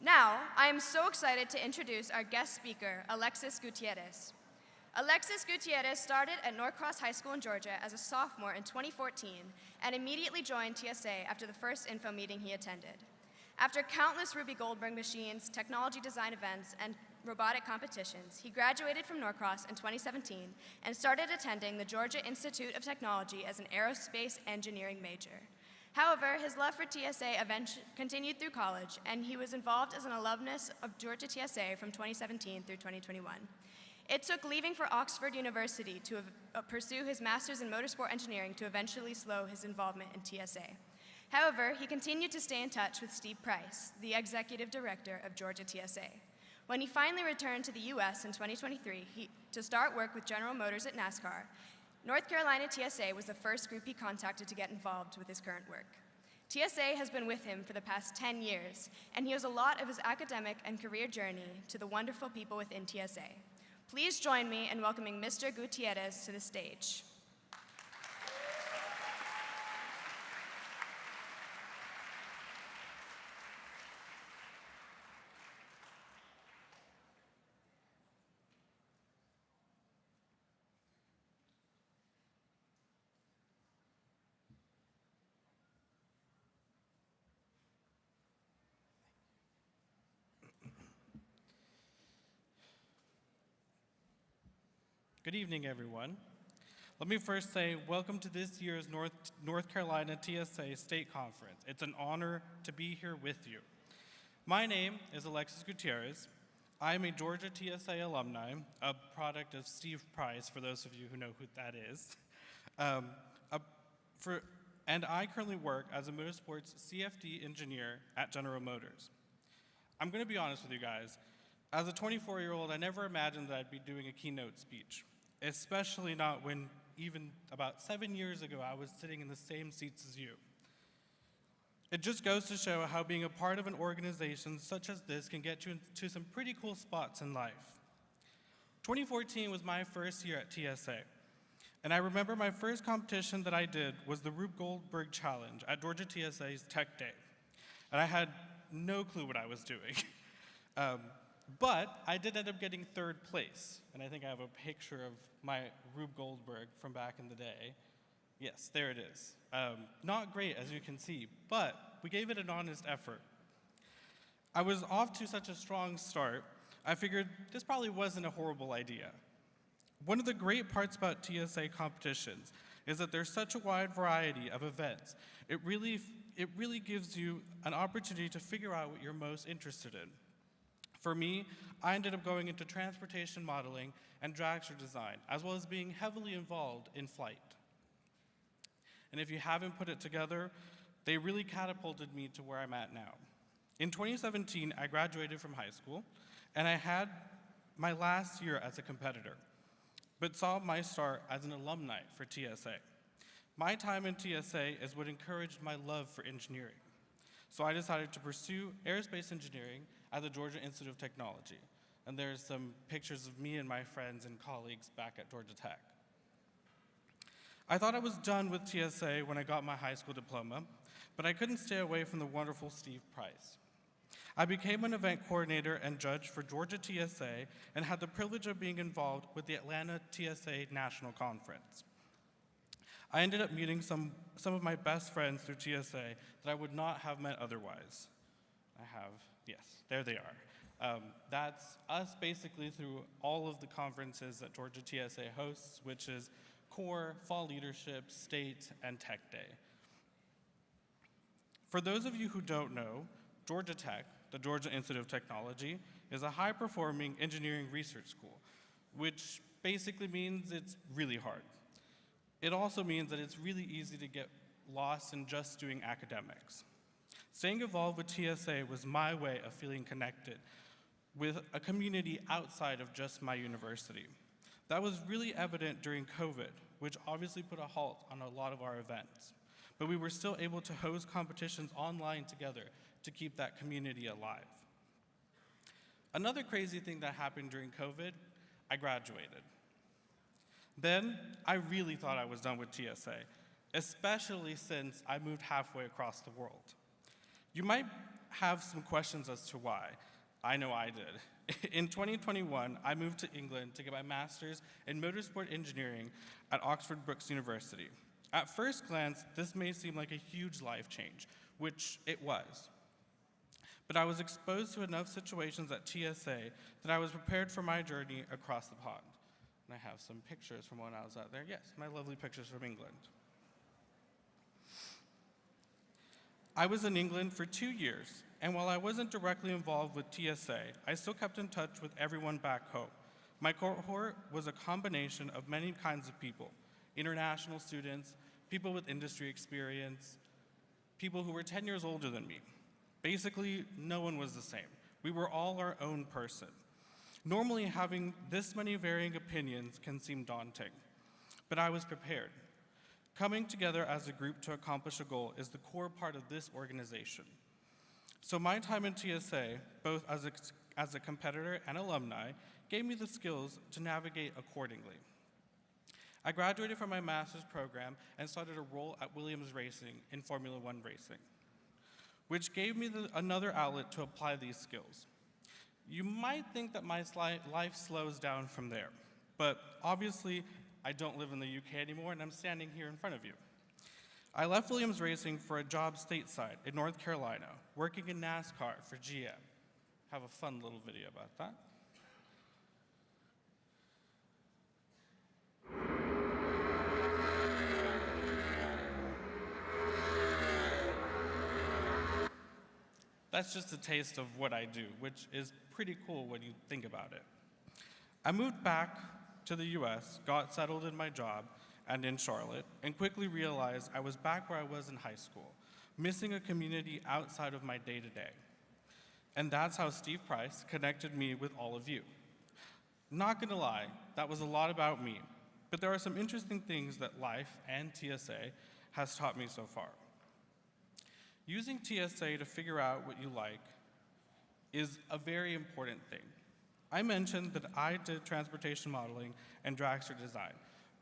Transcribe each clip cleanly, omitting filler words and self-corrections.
Now, I am so excited to introduce our guest speaker, Alexis Gutierrez. Alexis Gutierrez started at Norcross High School in Georgia as a sophomore in 2014 and immediately joined TSA after the first info meeting he attended. After countless Ruby Goldberg machines, technology design events, and robotic competitions, he graduated from Norcross in 2017 and started attending the Georgia Institute of Technology as an aerospace engineering major. However, his love for TSA continued through college, and he was involved as an alumnus of Georgia TSA from 2017 through 2021. It took leaving for Oxford University to pursue his master's in motorsport engineering to eventually slow his involvement in TSA. However, he continued to stay in touch with Steve Price, the executive director of Georgia TSA. When he finally returned to the US in 2023 to start work with General Motors at NASCAR, North Carolina TSA was the first group he contacted to get involved with his current work. TSA has been with him for the past 10 years, and he owes a lot of his academic and career journey to the wonderful people within TSA. Please join me in welcoming Mr. Gutierrez to the stage. Good evening, everyone. Let me first say welcome to this year's North Carolina TSA State Conference. It's an honor to be here with you. My name is Alexis Gutierrez. I am a Georgia TSA alumni, a product of Steve Price, for those of you who know who that is. And I currently work as a motorsports CFD engineer at General Motors. I'm going to be honest with you guys. As a 24-year-old, I never imagined that I'd be doing a keynote speech, especially not when even about 7 years ago I was sitting in the same seats as you. It just goes to show how being a part of an organization such as this can get you into some pretty cool spots in life. 2014 was my first year at TSA, and I remember my first competition that I did was the Rube Goldberg Challenge at Georgia TSA's Tech Day, and I had no clue what I was doing. But I did end up getting third place, and I think I have a picture of my Rube Goldberg from back in the day. Yes, there it is. Not great, as you can see, but we gave it an honest effort. I was off to such a strong start, I figured this probably wasn't a horrible idea. One of the great parts about TSA competitions is that there's such a wide variety of events. It really gives you an opportunity to figure out what you're most interested in. For me, I ended up going into transportation modeling and dragster design, as well as being heavily involved in flight. And if you haven't put it together, they really catapulted me to where I'm at now. In 2017, I graduated from high school, and I had my last year as a competitor, but saw my start as an alumni for TSA. My time in TSA is what encouraged my love for engineering. So I decided to pursue aerospace engineering at the Georgia Institute of Technology. And there's some pictures of me and my friends and colleagues back at Georgia Tech. I thought I was done with TSA when I got my high school diploma, but I couldn't stay away from the wonderful Steve Price. I became an event coordinator and judge for Georgia TSA and had the privilege of being involved with the Atlanta TSA National Conference. I ended up meeting some of my best friends through TSA that I would not have met otherwise. Yes, there they are. That's us basically through all of the conferences that Georgia TSA hosts, which is Core, Fall Leadership, State, and Tech Day. For those of you who don't know, Georgia Tech, the Georgia Institute of Technology, is a high-performing engineering research school, which basically means it's really hard. It also means that it's really easy to get lost in just doing academics. Staying involved with TSA was my way of feeling connected with a community outside of just my university. That was really evident during COVID, which obviously put a halt on a lot of our events. But we were still able to host competitions online together to keep that community alive. Another crazy thing that happened during COVID, I graduated. Then, I really thought I was done with TSA, especially since I moved halfway across the world. You might have some questions as to why. I know I did. In 2021, I moved to England to get my master's in motorsport engineering at Oxford Brookes University. At first glance, this may seem like a huge life change, which it was. But I was exposed to enough situations at TSA that I was prepared for my journey across the pond. And I have some pictures from when I was out there. Yes, my lovely pictures from England. I was in England for 2 years, and while I wasn't directly involved with TSA, I still kept in touch with everyone back home. My cohort was a combination of many kinds of people: international students, people with industry experience, people who were 10 years older than me. Basically, no one was the same. We were all our own person. Normally, having this many varying opinions can seem daunting, but I was prepared. Coming together as a group to accomplish a goal is the core part of this organization. So my time in TSA, both as a competitor and alumni, gave me the skills to navigate accordingly. I graduated from my master's program and started a role at Williams Racing in Formula One racing, which gave me another outlet to apply these skills. You might think that my life slows down from there, but obviously I don't live in the UK anymore, and I'm standing here in front of you. I left Williams Racing for a job stateside in North Carolina, working in NASCAR for GM. Have a fun little video about that. That's just a taste of what I do, which is pretty cool when you think about it. I moved back to the US, got settled in my job and in Charlotte, and quickly realized I was back where I was in high school, missing a community outside of my day-to-day. And that's how Steve Price connected me with all of you. Not gonna lie, that was a lot about me, but there are some interesting things that life and TSA has taught me so far. Using TSA to figure out what you like is a very important thing. I mentioned that I did transportation modeling and dragster design,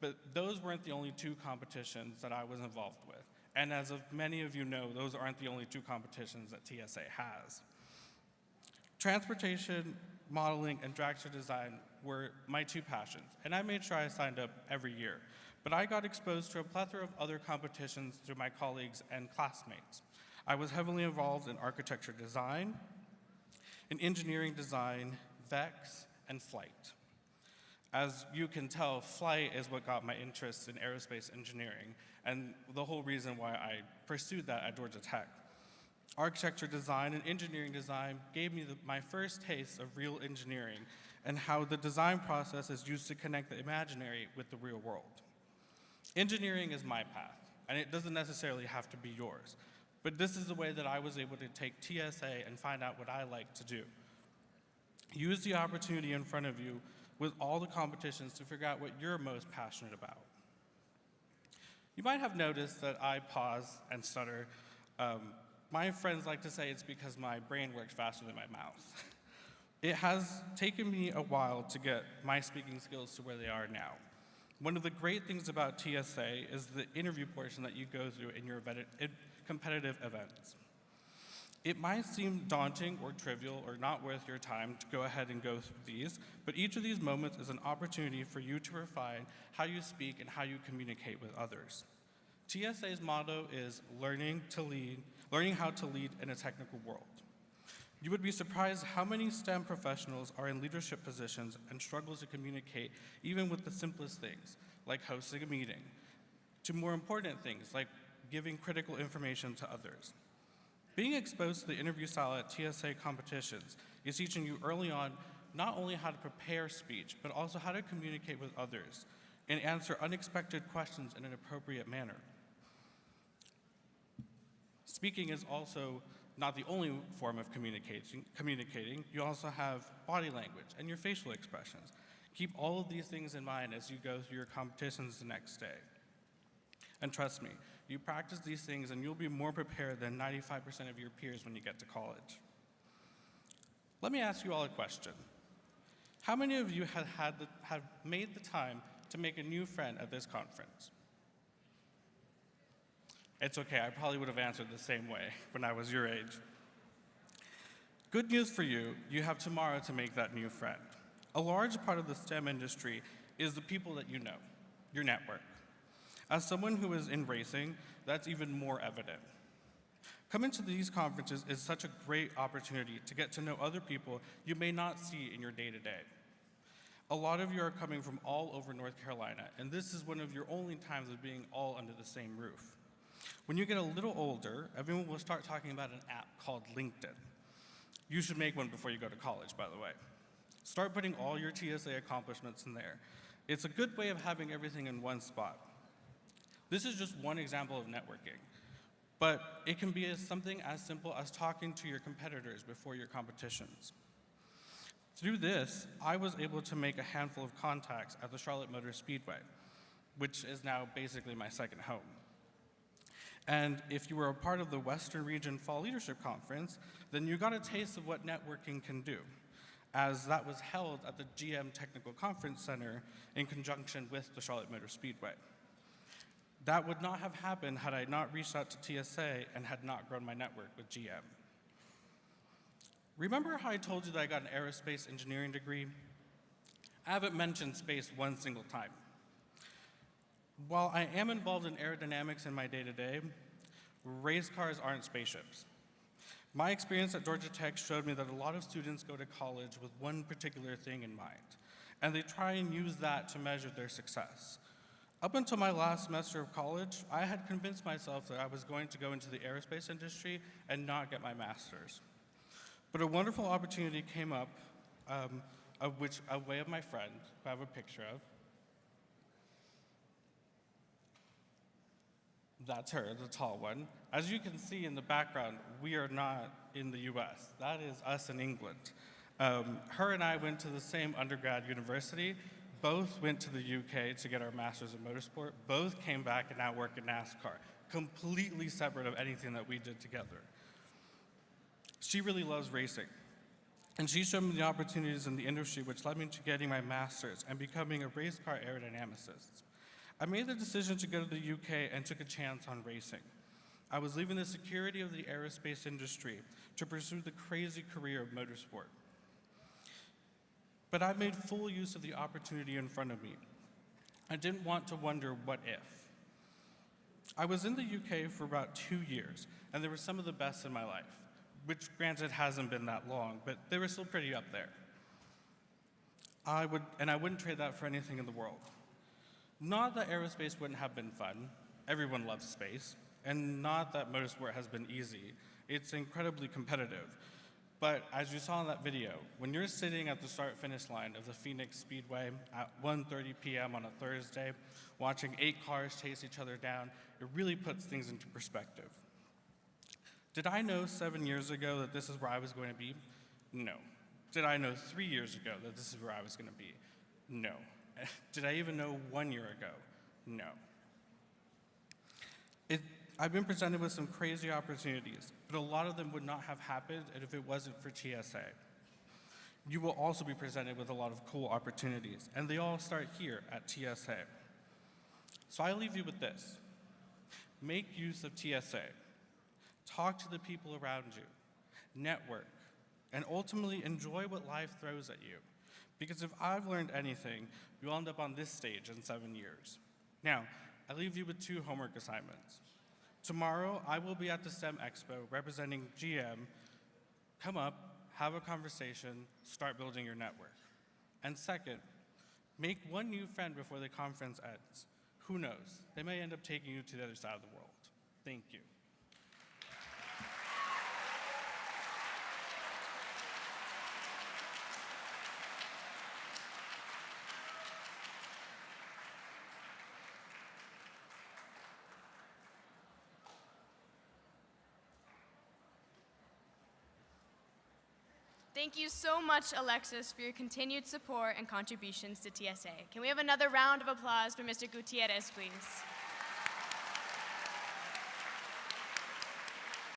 but those weren't the only two competitions that I was involved with. And as of many of you know, those aren't the only two competitions that TSA has. Transportation modeling and dragster design were my two passions, and I made sure I signed up every year. But I got exposed to a plethora of other competitions through my colleagues and classmates. I was heavily involved in architecture design, in engineering design, VEX, and flight. As you can tell, flight is what got my interest in aerospace engineering, and the whole reason why I pursued that at Georgia Tech. Architecture design and engineering design gave me my first taste of real engineering and how the design process is used to connect the imaginary with the real world. Engineering is my path, and it doesn't necessarily have to be yours, but this is the way that I was able to take TSA and find out what I like to do. Use the opportunity in front of you with all the competitions to figure out what you're most passionate about. You might have noticed that I pause and stutter. My friends like to say it's because my brain works faster than my mouth. It has taken me a while to get my speaking skills to where they are now. One of the great things about TSA is the interview portion that you go through in your competitive events. It might seem daunting or trivial or not worth your time to go ahead and go through these, but each of these moments is an opportunity for you to refine how you speak and how you communicate with others. TSA's motto is learning how to lead in a technical world. You would be surprised how many STEM professionals are in leadership positions and struggle to communicate even with the simplest things, like hosting a meeting, to more important things, like giving critical information to others. Being exposed to the interview style at TSA competitions is teaching you early on not only how to prepare speech, but also how to communicate with others and answer unexpected questions in an appropriate manner. Speaking is also not the only form of communicating. You also have body language and your facial expressions. Keep all of these things in mind as you go through your competitions the next day. And trust me, you practice these things and you'll be more prepared than 95% of your peers when you get to college. Let me ask you all a question. How many of you have made the time to make a new friend at this conference? It's okay, I probably would have answered the same way when I was your age. Good news for you, you have tomorrow to make that new friend. A large part of the STEM industry is the people that you know, your network. As someone who is in racing, that's even more evident. Coming to these conferences is such a great opportunity to get to know other people you may not see in your day-to-day. A lot of you are coming from all over North Carolina, and this is one of your only times of being all under the same roof. When you get a little older, everyone will start talking about an app called LinkedIn. You should make one before you go to college, by the way. Start putting all your TSA accomplishments in there. It's a good way of having everything in one spot. This is just one example of networking, but it can be something as simple as talking to your competitors before your competitions. Through this, I was able to make a handful of contacts at the Charlotte Motor Speedway, which is now basically my second home. And if you were a part of the Western Region Fall Leadership Conference, then you got a taste of what networking can do, as that was held at the GM Technical Conference Center in conjunction with the Charlotte Motor Speedway. That would not have happened had I not reached out to TSA and had not grown my network with GM. Remember how I told you that I got an aerospace engineering degree? I haven't mentioned space one single time. While I am involved in aerodynamics in my day-to-day, race cars aren't spaceships. My experience at Georgia Tech showed me that a lot of students go to college with one particular thing in mind, and they try and use that to measure their success. Up until my last semester of college, I had convinced myself that I was going to go into the aerospace industry and not get my master's. But a wonderful opportunity came up, a way of my friend, who I have a picture of. That's her, the tall one. As you can see in the background, we are not in the US. That is us in England. Her and I went to the same undergrad university, both went to the UK to get our master's in motorsport, both came back and now work in NASCAR, completely separate of anything that we did together. She really loves racing, and she showed me the opportunities in the industry which led me to getting my master's and becoming a race car aerodynamicist. I made the decision to go to the UK and took a chance on racing. I was leaving the security of the aerospace industry to pursue the crazy career of motorsport. But I made full use of the opportunity in front of me. I didn't want to wonder what if. I was in the UK for about 2 years, and there were some of the best in my life, which granted hasn't been that long, but they were still pretty up there. I wouldn't trade that for anything in the world. Not that aerospace wouldn't have been fun. Everyone loves space. And not that motorsport has been easy. It's incredibly competitive. But as you saw in that video, when you're sitting at the start-finish line of the Phoenix Speedway at 1:30 p.m. on a Thursday, watching 8 cars chase each other down, it really puts things into perspective. Did I know 7 years ago that this is where I was going to be? No. Did I know 3 years ago that this is where I was going to be? No. Did I even know 1 year ago? No. I've been presented with some crazy opportunities, but a lot of them would not have happened if it wasn't for TSA. You will also be presented with a lot of cool opportunities, and they all start here at TSA. So I leave you with this. Make use of TSA. Talk to the people around you, network, and ultimately enjoy what life throws at you. Because if I've learned anything, you'll end up on this stage in 7 years. Now, I leave you with 2 homework assignments. Tomorrow, I will be at the STEM Expo representing GM. Come up, have a conversation, start building your network. And second, make one new friend before the conference ends. Who knows? They may end up taking you to the other side of the world. Thank you. Thank you so much, Alexis, for your continued support and contributions to TSA. Can we have another round of applause for Mr. Gutierrez, please?